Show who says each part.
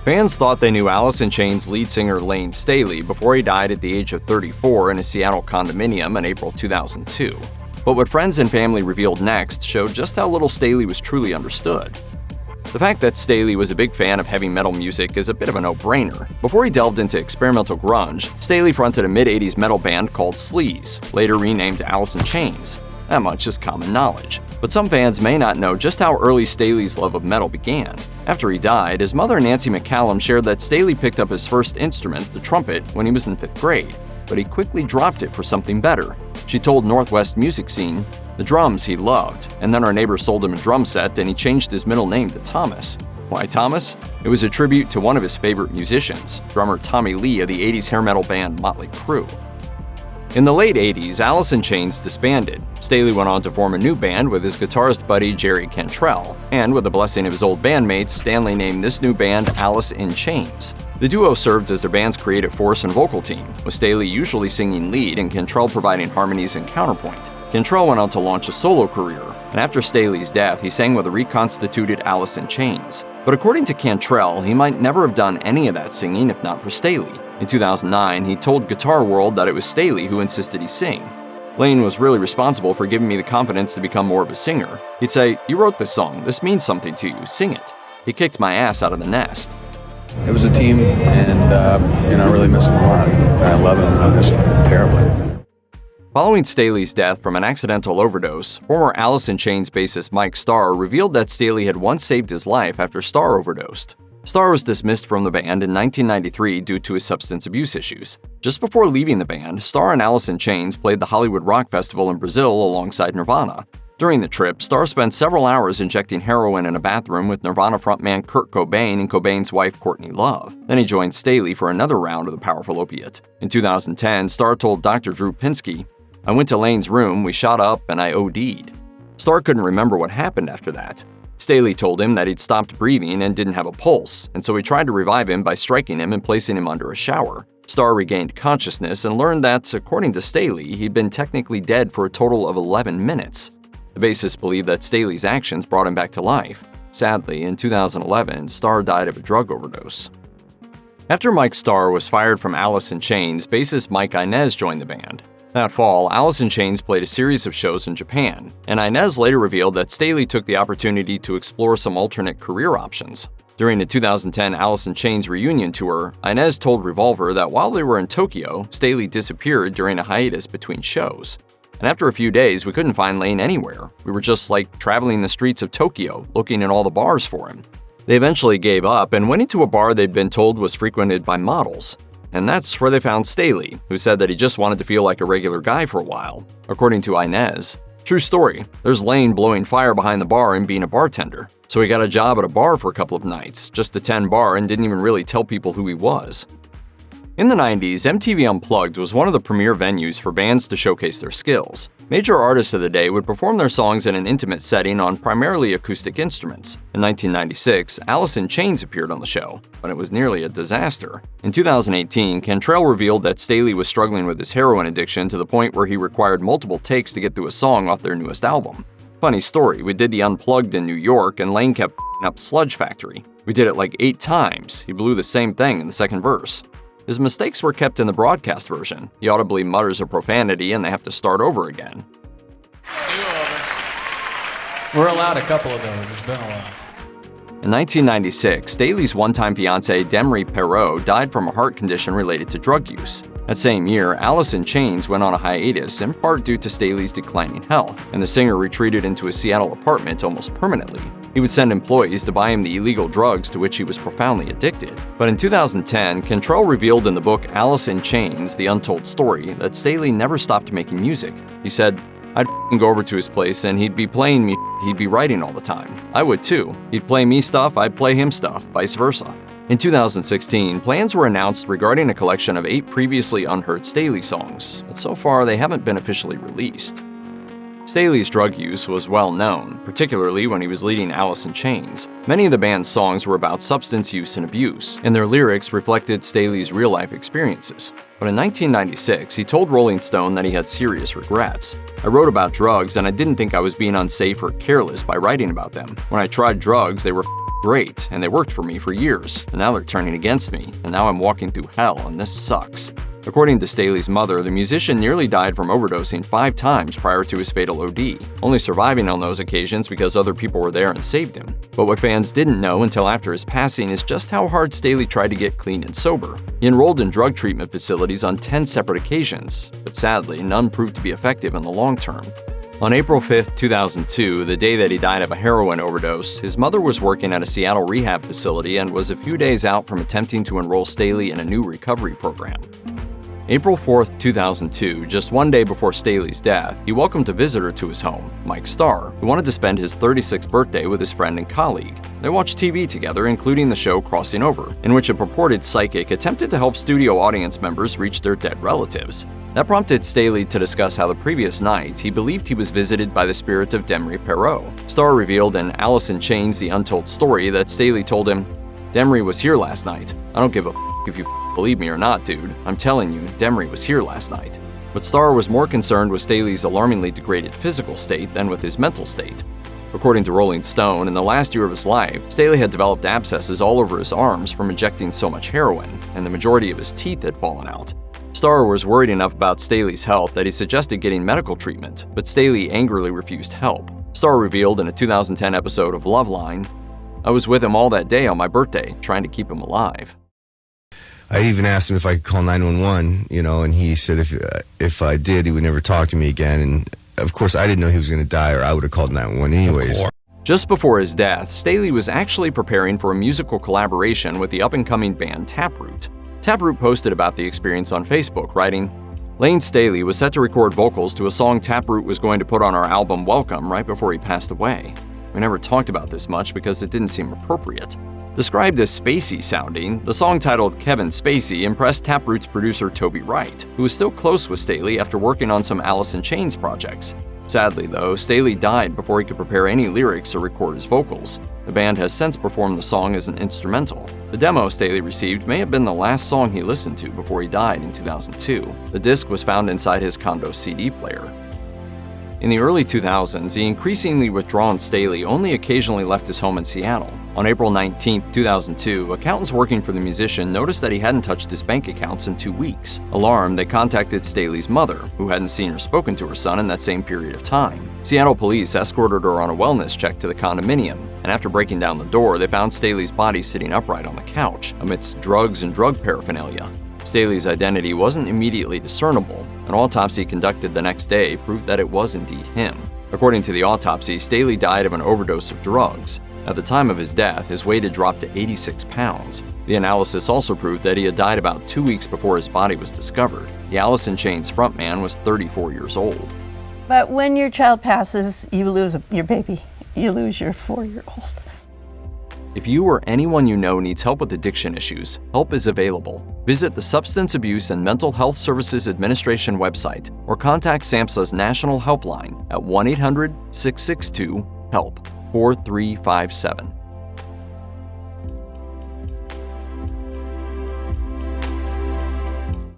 Speaker 1: Fans thought they knew Alice in Chains lead singer Layne Staley before he died at the age of 34 in a Seattle condominium in April 2002. But what friends and family revealed next showed just how little Staley was truly understood. The fact that Staley was a big fan of heavy metal music is a bit of a no-brainer. Before he delved into experimental grunge, Staley fronted a mid-80s metal band called Sleaze, later renamed Alice in Chains. That much is common knowledge. But some fans may not know just how early Staley's love of metal began. After he died, his mother Nancy McCallum shared that Staley picked up his first instrument, the trumpet, when he was in 5th grade, but he quickly dropped it for something better. She told Northwest Music Scene, "The drums he loved, and then our neighbor sold him a drum set and he changed his middle name to Thomas." Why Thomas? It was a tribute to one of his favorite musicians, drummer Tommy Lee of the 80s hair metal band Motley Crue. In the late 80s, Alice in Chains disbanded. Staley went on to form a new band with his guitarist buddy Jerry Cantrell, and with the blessing of his old bandmates, Stanley named this new band Alice in Chains. The duo served as their band's creative force and vocal team, with Staley usually singing lead and Cantrell providing harmonies and counterpoint. Cantrell went on to launch a solo career, and after Staley's death, he sang with a reconstituted Alice in Chains. But according to Cantrell, he might never have done any of that singing if not for Staley. In 2009, he told Guitar World that it was Staley who insisted he sing. Layne was really responsible for giving me the confidence to become more of a singer. He'd say, "You wrote this song, this means something to you, sing it." He kicked my ass out of the nest.
Speaker 2: It was a team, and I really miss him a lot. I love him, I miss him terribly.
Speaker 1: Following Staley's death from an accidental overdose, former Alice in Chains bassist Mike Starr revealed that Staley had once saved his life after Starr overdosed. Starr was dismissed from the band in 1993 due to his substance abuse issues. Just before leaving the band, Starr and Alice in Chains played the Hollywood Rock Festival in Brazil alongside Nirvana. During the trip, Starr spent several hours injecting heroin in a bathroom with Nirvana frontman Kurt Cobain and Cobain's wife Courtney Love. Then he joined Staley for another round of the powerful opiate. In 2010, Starr told Dr. Drew Pinsky, "I went to Layne's room, we shot up, and I OD'd." Starr couldn't remember what happened after that. Staley told him that he'd stopped breathing and didn't have a pulse, and so he tried to revive him by striking him and placing him under a shower. Starr regained consciousness and learned that, according to Staley, he'd been technically dead for a total of 11 minutes. The bassist believed that Staley's actions brought him back to life. Sadly, in 2011, Starr died of a drug overdose. After Mike Starr was fired from Alice in Chains, bassist Mike Inez joined the band. That fall, Alice in Chains played a series of shows in Japan, and Inez later revealed that Staley took the opportunity to explore some alternate career options. During the 2010 Alice in Chains reunion tour, Inez told Revolver that while they were in Tokyo, Staley disappeared during a hiatus between shows. And after a few days, we couldn't find Layne anywhere. We were just like traveling the streets of Tokyo, looking in all the bars for him. They eventually gave up and went into a bar they'd been told was frequented by models. And that's where they found Staley, who said that he just wanted to feel like a regular guy for a while. According to Inez, true story, there's Layne blowing fire behind the bar and being a bartender. So he got a job at a bar for a couple of nights, just to tend bar, and didn't even really tell people who he was. In the 90s, MTV Unplugged was one of the premier venues for bands to showcase their skills. Major artists of the day would perform their songs in an intimate setting on primarily acoustic instruments. In 1996, Alice in Chains appeared on the show, but it was nearly a disaster. In 2018, Cantrell revealed that Staley was struggling with his heroin addiction to the point where he required multiple takes to get through a song off their newest album. Funny story, we did the Unplugged in New York and Layne kept up Sludge Factory. We did it like 8 times. He blew the same thing in the second verse. His mistakes were kept in the broadcast version. He audibly mutters a profanity and they have to start over again.
Speaker 3: We're allowed a couple of those. It's been a while.
Speaker 1: In 1996, Staley's one-time fiancée Demry Perot died from a heart condition related to drug use. That same year, Alice in Chains went on a hiatus in part due to Staley's declining health, and the singer retreated into a Seattle apartment almost permanently. He would send employees to buy him the illegal drugs to which he was profoundly addicted. But in 2010, Cantrell revealed in the book Alice in Chains, The Untold Story, that Staley never stopped making music. He said, "I'd go over to his place and he'd be playing me, he'd be writing all the time. I would too. He'd play me stuff, I'd play him stuff, vice versa." In 2016, plans were announced regarding a collection of 8 previously unheard Staley songs, but so far they haven't been officially released. Staley's drug use was well known, particularly when he was leading Alice in Chains. Many of the band's songs were about substance use and abuse, and their lyrics reflected Staley's real-life experiences. But in 1996, he told Rolling Stone that he had serious regrets. "I wrote about drugs and I didn't think I was being unsafe or careless by writing about them. When I tried drugs, they were great, and they worked for me for years, and now they're turning against me, and now I'm walking through hell, and this sucks." According to Staley's mother, the musician nearly died from overdosing 5 times prior to his fatal OD, only surviving on those occasions because other people were there and saved him. But what fans didn't know until after his passing is just how hard Staley tried to get clean and sober. He enrolled in drug treatment facilities on 10 separate occasions, but sadly, none proved to be effective in the long term. On April 5, 2002, the day that he died of a heroin overdose, his mother was working at a Seattle rehab facility and was a few days out from attempting to enroll Staley in a new recovery program. April 4, 2002, just one day before Staley's death, he welcomed a visitor to his home, Mike Starr, who wanted to spend his 36th birthday with his friend and colleague. They watched TV together, including the show Crossing Over, in which a purported psychic attempted to help studio audience members reach their dead relatives. That prompted Staley to discuss how the previous night he believed he was visited by the spirit of Demry Perreault. Starr revealed in Alice in Chains: The Untold Story that Staley told him, "Demry was here last night. I don't give a if you believe me or not, dude. I'm telling you, Demry was here last night." But Starr was more concerned with Staley's alarmingly degraded physical state than with his mental state. According to Rolling Stone, in the last year of his life, Staley had developed abscesses all over his arms from injecting so much heroin, and the majority of his teeth had fallen out. Starr was worried enough about Staley's health that he suggested getting medical treatment, but Staley angrily refused help. Starr revealed in a 2010 episode of Loveline, "I was with him all that day on my birthday, trying to keep him alive."
Speaker 4: I even asked him if I could call 911, and he said if I did, he would never talk to me again. And of course, I didn't know he was going to die, or I would have called 911 anyways.
Speaker 1: Just before his death, Staley was actually preparing for a musical collaboration with the up-and-coming band Taproot. Taproot posted about the experience on Facebook, writing, "Layne Staley was set to record vocals to a song Taproot was going to put on our album Welcome right before he passed away. We never talked about this much because it didn't seem appropriate." Described as spacey sounding, the song titled Kevin Spacey impressed Taproot's producer Toby Wright, who was still close with Staley after working on some Alice in Chains projects. Sadly, though, Staley died before he could prepare any lyrics or record his vocals. The band has since performed the song as an instrumental. The demo Staley received may have been the last song he listened to before he died in 2002. The disc was found inside his condo CD player. In the early 2000s, the increasingly withdrawn Staley only occasionally left his home in Seattle. On April 19, 2002, accountants working for the musician noticed that he hadn't touched his bank accounts in 2 weeks. Alarmed, they contacted Staley's mother, who hadn't seen or spoken to her son in that same period of time. Seattle police escorted her on a wellness check to the condominium, and after breaking down the door, they found Staley's body sitting upright on the couch, amidst drugs and drug paraphernalia. Staley's identity wasn't immediately discernible. An autopsy conducted the next day proved that it was indeed him. According to the autopsy, Staley died of an overdose of drugs. At the time of his death, his weight had dropped to 86 pounds. The analysis also proved that he had died about 2 weeks before his body was discovered. The Alice in Chains frontman was 34 years old.
Speaker 5: But when your child passes, you lose your baby. You lose your 4-year-old.
Speaker 1: If you or anyone you know needs help with addiction issues, help is available. Visit the Substance Abuse and Mental Health Services Administration website or contact SAMHSA's national helpline at 1-800-662-HELP 4357.